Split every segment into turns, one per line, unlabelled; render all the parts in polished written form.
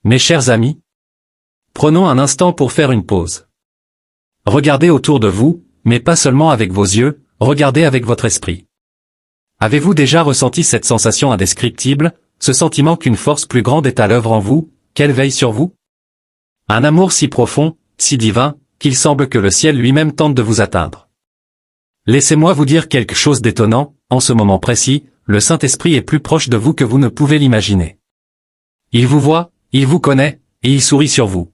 Mes chers amis, prenons un instant pour faire une pause. Regardez autour de vous, mais pas seulement avec vos yeux, regardez avec votre esprit. Avez-vous déjà ressenti cette sensation indescriptible, ce sentiment qu'une force plus grande est à l'œuvre en vous, qu'elle veille sur vous? Un amour si profond, si divin, qu'il semble que le ciel lui-même tente de vous atteindre. Laissez-moi vous dire quelque chose d'étonnant, en ce moment précis, le Saint-Esprit est plus proche de vous que vous ne pouvez l'imaginer. Il vous voit, il vous connaît, et il sourit sur vous.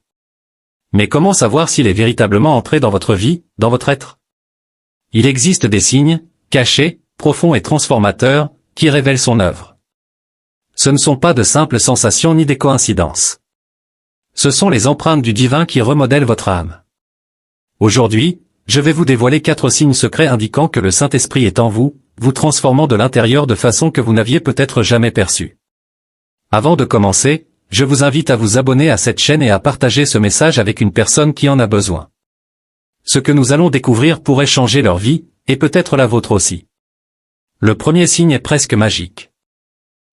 Mais comment savoir s'il est véritablement entré dans votre vie, dans votre être? Il existe des signes, cachés, profonds et transformateurs, qui révèlent son œuvre. Ce ne sont pas de simples sensations ni des coïncidences. Ce sont les empreintes du divin qui remodèlent votre âme. Aujourd'hui, je vais vous dévoiler 4 signes secrets indiquant que le Saint-Esprit est en vous, vous transformant de l'intérieur de façon que vous n'aviez peut-être jamais perçue. Avant de commencer, je vous invite à vous abonner à cette chaîne et à partager ce message avec une personne qui en a besoin. Ce que nous allons découvrir pourrait changer leur vie, et peut-être la vôtre aussi. Le premier signe est presque magique.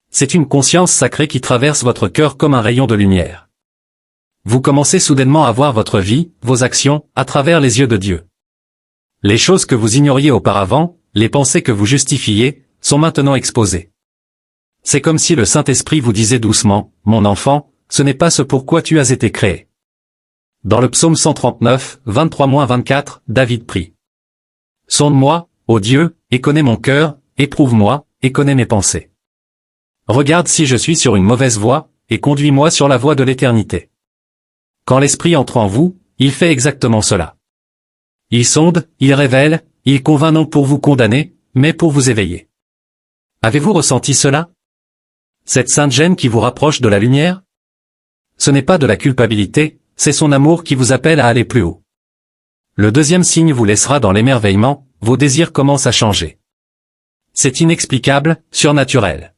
C'est une conscience sacrée qui traverse votre cœur comme un rayon de lumière. Vous commencez soudainement à voir votre vie, vos actions, à travers les yeux de Dieu. Les choses que vous ignoriez auparavant, les pensées que vous justifiez, sont maintenant exposées. C'est comme si le Saint-Esprit vous disait doucement, « Mon enfant, ce n'est pas ce pourquoi tu as été créé. » Dans le psaume 139, 23-24, David prie. « Sonde-moi, ô Dieu, et connais mon cœur, éprouve-moi, et connais mes pensées. Regarde si je suis sur une mauvaise voie, et conduis-moi sur la voie de l'éternité. » Quand l'Esprit entre en vous, il fait exactement cela. Il sonde, il révèle, il convainc non pour vous condamner, mais pour vous éveiller. Avez-vous ressenti cela? Cette sainte gêne qui vous rapproche de la lumière? Ce n'est pas de la culpabilité, c'est son amour qui vous appelle à aller plus haut. Le deuxième signe vous laissera dans l'émerveillement, vos désirs commencent à changer. C'est inexplicable, surnaturel.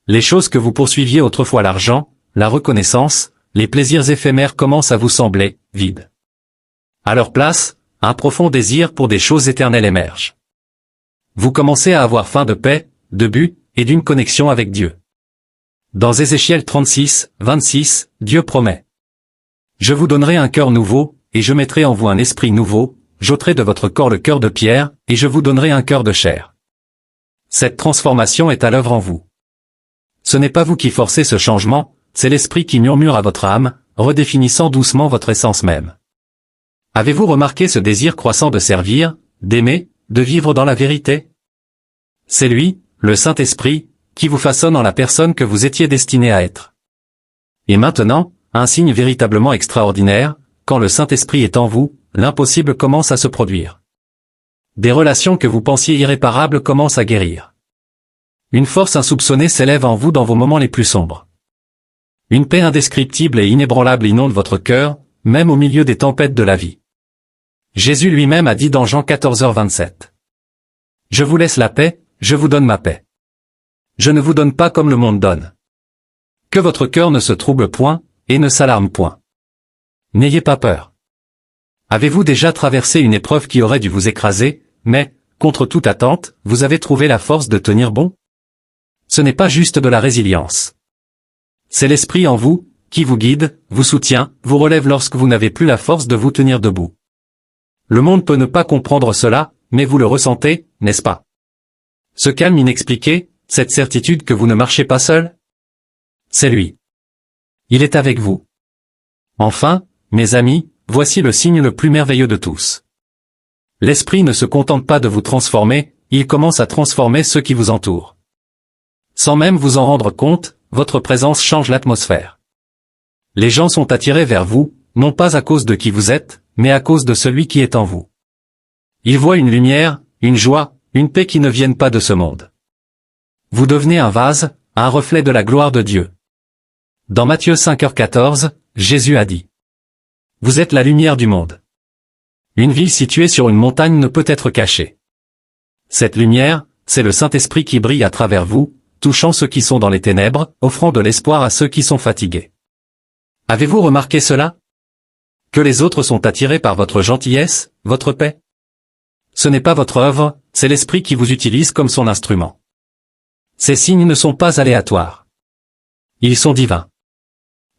Les choses que vous poursuiviez autrefois, l'argent, la reconnaissance, les plaisirs éphémères commencent à vous sembler vides. À leur place, un profond désir pour des choses éternelles émerge. Vous commencez à avoir faim de paix, de but, et d'une connexion avec Dieu. Dans Ézéchiel 36, 26, Dieu promet. Je vous donnerai un cœur nouveau, et je mettrai en vous un esprit nouveau, j'ôterai de votre corps le cœur de pierre, et je vous donnerai un cœur de chair. Cette transformation est à l'œuvre en vous. Ce n'est pas vous qui forcez ce changement, c'est l'Esprit qui murmure à votre âme, redéfinissant doucement votre essence même. Avez-vous remarqué ce désir croissant de servir, d'aimer, de vivre dans la vérité? C'est lui, le Saint-Esprit, qui vous façonne en la personne que vous étiez destiné à être. Et maintenant, un signe véritablement extraordinaire, quand le Saint-Esprit est en vous, l'impossible commence à se produire. Des relations que vous pensiez irréparables commencent à guérir. Une force insoupçonnée s'élève en vous dans vos moments les plus sombres. Une paix indescriptible et inébranlable inonde votre cœur, même au milieu des tempêtes de la vie. Jésus lui-même a dit dans Jean 14h27. Je vous laisse la paix, je vous donne ma paix. Je ne vous donne pas comme le monde donne. Que votre cœur ne se trouble point, et ne s'alarme point. N'ayez pas peur. Avez-vous déjà traversé une épreuve qui aurait dû vous écraser, mais, contre toute attente, vous avez trouvé la force de tenir bon? Ce n'est pas juste de la résilience. C'est l'Esprit en vous, qui vous guide, vous soutient, vous relève lorsque vous n'avez plus la force de vous tenir debout. Le monde peut ne pas comprendre cela, mais vous le ressentez, n'est-ce pas? Ce calme inexpliqué, cette certitude que vous ne marchez pas seul? C'est lui. Il est avec vous. Enfin, mes amis, voici le signe le plus merveilleux de tous. L'Esprit ne se contente pas de vous transformer, il commence à transformer ceux qui vous entourent. Sans même vous en rendre compte, votre présence change l'atmosphère. Les gens sont attirés vers vous, non pas à cause de qui vous êtes, mais à cause de celui qui est en vous. Ils voient une lumière, une joie, une paix qui ne viennent pas de ce monde. Vous devenez un vase, un reflet de la gloire de Dieu. Dans Matthieu 5h14, Jésus a dit. Vous êtes la lumière du monde. Une ville située sur une montagne ne peut être cachée. Cette lumière, c'est le Saint-Esprit qui brille à travers vous, touchant ceux qui sont dans les ténèbres, offrant de l'espoir à ceux qui sont fatigués. Avez-vous remarqué cela? Que les autres sont attirés par votre gentillesse, votre paix? Ce n'est pas votre œuvre, c'est l'Esprit qui vous utilise comme son instrument. Ces signes ne sont pas aléatoires. Ils sont divins.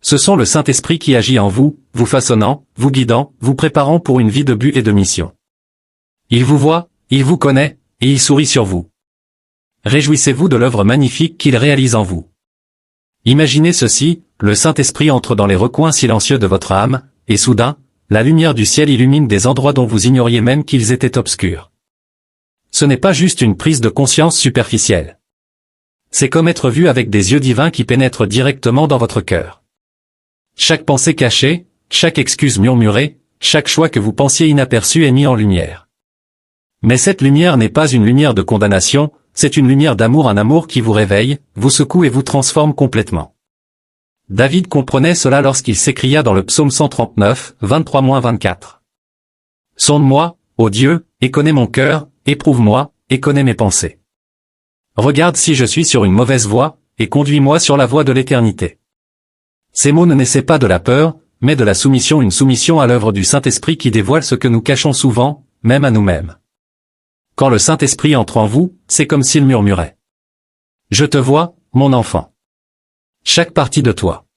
Ce sont le Saint-Esprit qui agit en vous, vous façonnant, vous guidant, vous préparant pour une vie de but et de mission. Il vous voit, il vous connaît, et il sourit sur vous. Réjouissez-vous de l'œuvre magnifique qu'il réalise en vous. Imaginez ceci, le Saint-Esprit entre dans les recoins silencieux de votre âme, et soudain, la lumière du ciel illumine des endroits dont vous ignoriez même qu'ils étaient obscurs. Ce n'est pas juste une prise de conscience superficielle. C'est comme être vu avec des yeux divins qui pénètrent directement dans votre cœur. Chaque pensée cachée, chaque excuse murmurée, chaque choix que vous pensiez inaperçu est mis en lumière. Mais cette lumière n'est pas une lumière de condamnation, c'est une lumière d'amour, un amour qui vous réveille, vous secoue et vous transforme complètement. David comprenait cela lorsqu'il s'écria dans le psaume 139, 23-24. Sonde-moi, ô Dieu, et connais mon cœur, éprouve-moi, et connais mes pensées. Regarde si je suis sur une mauvaise voie, et conduis-moi sur la voie de l'éternité. Ces mots ne naissaient pas de la peur, mais de la soumission, une soumission à l'œuvre du Saint-Esprit qui dévoile ce que nous cachons souvent, même à nous-mêmes. Quand le Saint-Esprit entre en vous, c'est comme s'il murmurait. Je te vois, mon enfant. Chaque partie de toi.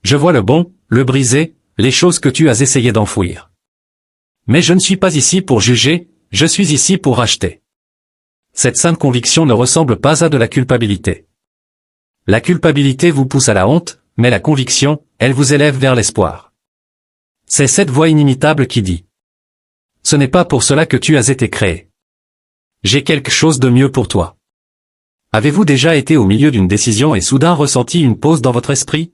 Je vois le bon, le brisé, les choses que tu as essayé d'enfouir. Mais je ne suis pas ici pour juger, je suis ici pour racheter. Cette sainte conviction ne ressemble pas à de la culpabilité. La culpabilité vous pousse à la honte, mais la conviction, elle vous élève vers l'espoir. C'est cette voix inimitable qui dit. Ce n'est pas pour cela que tu as été créé. J'ai quelque chose de mieux pour toi. Avez-vous déjà été au milieu d'une décision et soudain ressenti une pause dans votre esprit?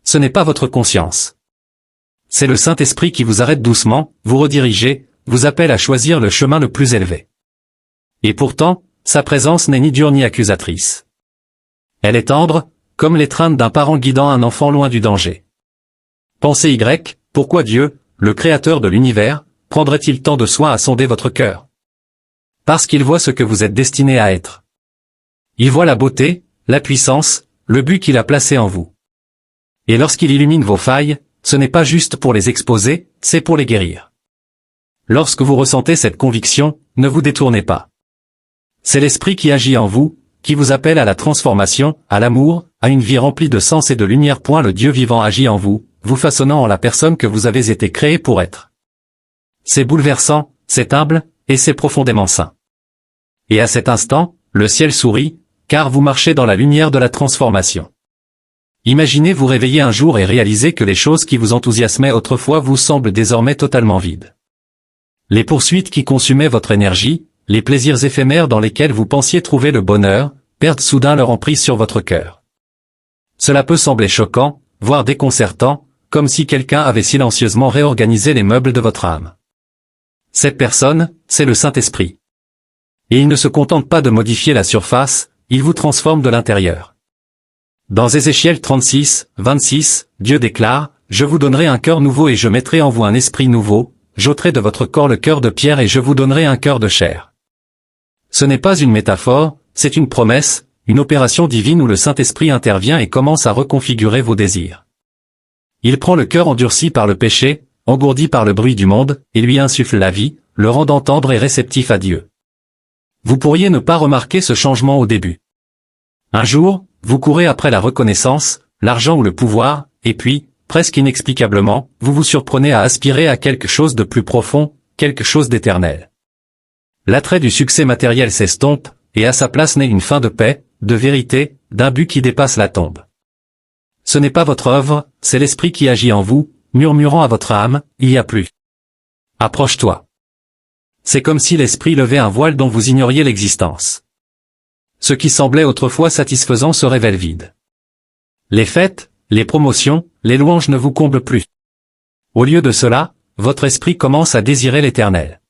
Ce n'est pas votre conscience. C'est le Saint-Esprit qui vous arrête doucement, vous redirige, vous appelle à choisir le chemin le plus élevé. Et pourtant, sa présence n'est ni dure ni accusatrice. Elle est tendre, comme l'étreinte d'un parent guidant un enfant loin du danger. Pensez Y, pourquoi Dieu, le Créateur de l'univers, prendrait-il tant de soin à sonder votre cœur? Parce qu'il voit ce que vous êtes destiné à être. Il voit la beauté, la puissance, le but qu'il a placé en vous. Et lorsqu'il illumine vos failles, ce n'est pas juste pour les exposer, c'est pour les guérir. Lorsque vous ressentez cette conviction, ne vous détournez pas. C'est l'Esprit qui agit en vous, qui vous appelle à la transformation, à l'amour, à une vie remplie de sens et de lumière. Le Dieu vivant agit en vous, vous façonnant en la personne que vous avez été créé pour être. C'est bouleversant, c'est humble, et c'est profondément saint. Et à cet instant, le ciel sourit, car vous marchez dans la lumière de la transformation. Imaginez vous réveiller un jour et réaliser que les choses qui vous enthousiasmaient autrefois vous semblent désormais totalement vides. Les poursuites qui consumaient votre énergie, les plaisirs éphémères dans lesquels vous pensiez trouver le bonheur, perdent soudain leur emprise sur votre cœur. Cela peut sembler choquant, voire déconcertant, comme si quelqu'un avait silencieusement réorganisé les meubles de votre âme. Cette personne, c'est le Saint-Esprit. Et il ne se contente pas de modifier la surface, il vous transforme de l'intérieur. Dans Ézéchiel 36, 26, Dieu déclare, « Je vous donnerai un cœur nouveau et je mettrai en vous un esprit nouveau, j'ôterai de votre corps le cœur de pierre et je vous donnerai un cœur de chair. » Ce n'est pas une métaphore, c'est une promesse, une opération divine où le Saint-Esprit intervient et commence à reconfigurer vos désirs. Il prend le cœur endurci par le péché, engourdi par le bruit du monde, et lui insuffle la vie, le rendant tendre et réceptif à Dieu. Vous pourriez ne pas remarquer ce changement au début. Un jour, vous courez après la reconnaissance, l'argent ou le pouvoir, et puis, presque inexplicablement, vous vous surprenez à aspirer à quelque chose de plus profond, quelque chose d'éternel. L'attrait du succès matériel s'estompe, et à sa place naît une fin de paix, de vérité, d'un but qui dépasse la tombe. Ce n'est pas votre œuvre, c'est l'Esprit qui agit en vous, murmurant à votre âme, il y a plus. Approche-toi. C'est comme si l'Esprit levait un voile dont vous ignoriez l'existence. Ce qui semblait autrefois satisfaisant se révèle vide. Les fêtes, les promotions, les louanges ne vous comblent plus. Au lieu de cela, votre esprit commence à désirer l'Éternel.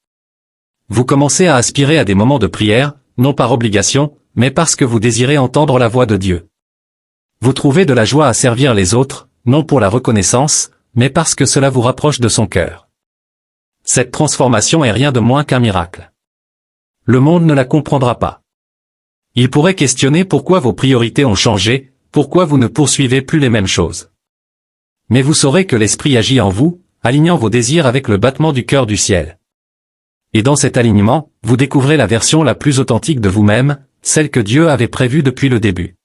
Vous commencez à aspirer à des moments de prière, non par obligation, mais parce que vous désirez entendre la voix de Dieu. Vous trouvez de la joie à servir les autres, non pour la reconnaissance, mais parce que cela vous rapproche de son cœur. Cette transformation est rien de moins qu'un miracle. Le monde ne la comprendra pas. Il pourrait questionner pourquoi vos priorités ont changé, pourquoi vous ne poursuivez plus les mêmes choses. Mais vous saurez que l'Esprit agit en vous, alignant vos désirs avec le battement du cœur du ciel. Et dans cet alignement, vous découvrez la version la plus authentique de vous-même, celle que Dieu avait prévue depuis le début.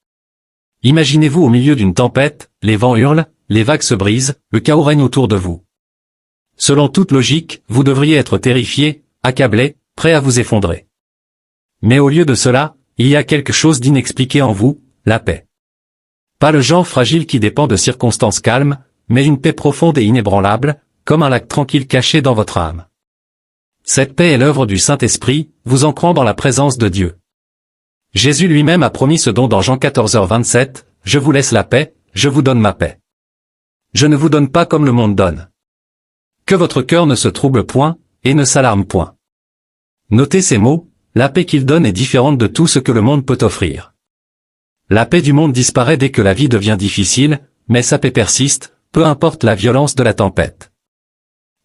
Imaginez-vous au milieu d'une tempête, les vents hurlent, les vagues se brisent, le chaos règne autour de vous. Selon toute logique, vous devriez être terrifié, accablé, prêt à vous effondrer. Mais au lieu de cela, il y a quelque chose d'inexpliqué en vous, la paix. Pas le genre fragile qui dépend de circonstances calmes, mais une paix profonde et inébranlable, comme un lac tranquille caché dans votre âme. Cette paix est l'œuvre du Saint-Esprit, vous ancrant dans la présence de Dieu. Jésus lui-même a promis ce don dans Jean 14h27, « Je vous laisse la paix, je vous donne ma paix. Je ne vous donne pas comme le monde donne. Que votre cœur ne se trouble point, et ne s'alarme point. » Notez ces mots, la paix qu'il donne est différente de tout ce que le monde peut offrir. La paix du monde disparaît dès que la vie devient difficile, mais sa paix persiste, peu importe la violence de la tempête.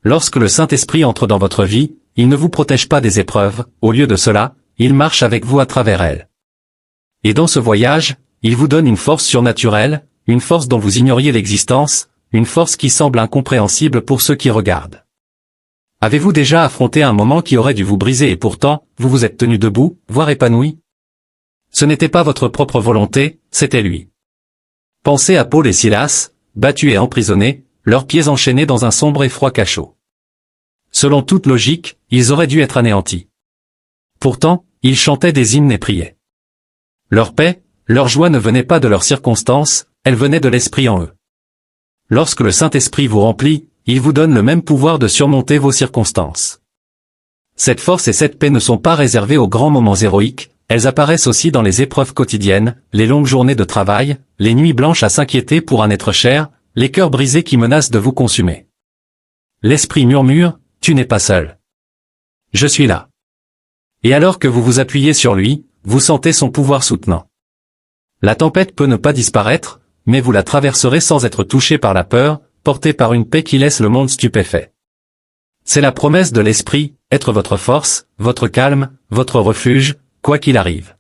Lorsque le Saint-Esprit entre dans votre vie, il ne vous protège pas des épreuves, au lieu de cela, il marche avec vous à travers elles. Et dans ce voyage, il vous donne une force surnaturelle, une force dont vous ignoriez l'existence, une force qui semble incompréhensible pour ceux qui regardent. Avez-vous déjà affronté un moment qui aurait dû vous briser et pourtant, vous vous êtes tenu debout, voire épanoui? Ce n'était pas votre propre volonté, c'était lui. Pensez à Paul et Silas, battus et emprisonnés, leurs pieds enchaînés dans un sombre et froid cachot. Selon toute logique, ils auraient dû être anéantis. Pourtant, ils chantaient des hymnes et priaient. Leur paix, leur joie ne venait pas de leurs circonstances, elle venait de l'Esprit en eux. Lorsque le Saint-Esprit vous remplit, il vous donne le même pouvoir de surmonter vos circonstances. Cette force et cette paix ne sont pas réservées aux grands moments héroïques, elles apparaissent aussi dans les épreuves quotidiennes, les longues journées de travail, les nuits blanches à s'inquiéter pour un être cher, les cœurs brisés qui menacent de vous consumer. L'Esprit murmure, « Tu n'es pas seul. Je suis là. » Et alors que vous vous appuyez sur lui, vous sentez son pouvoir soutenant. La tempête peut ne pas disparaître, mais vous la traverserez sans être touché par la peur, porté par une paix qui laisse le monde stupéfait. C'est la promesse de l'Esprit, être votre force, votre calme, votre refuge, quoi qu'il arrive.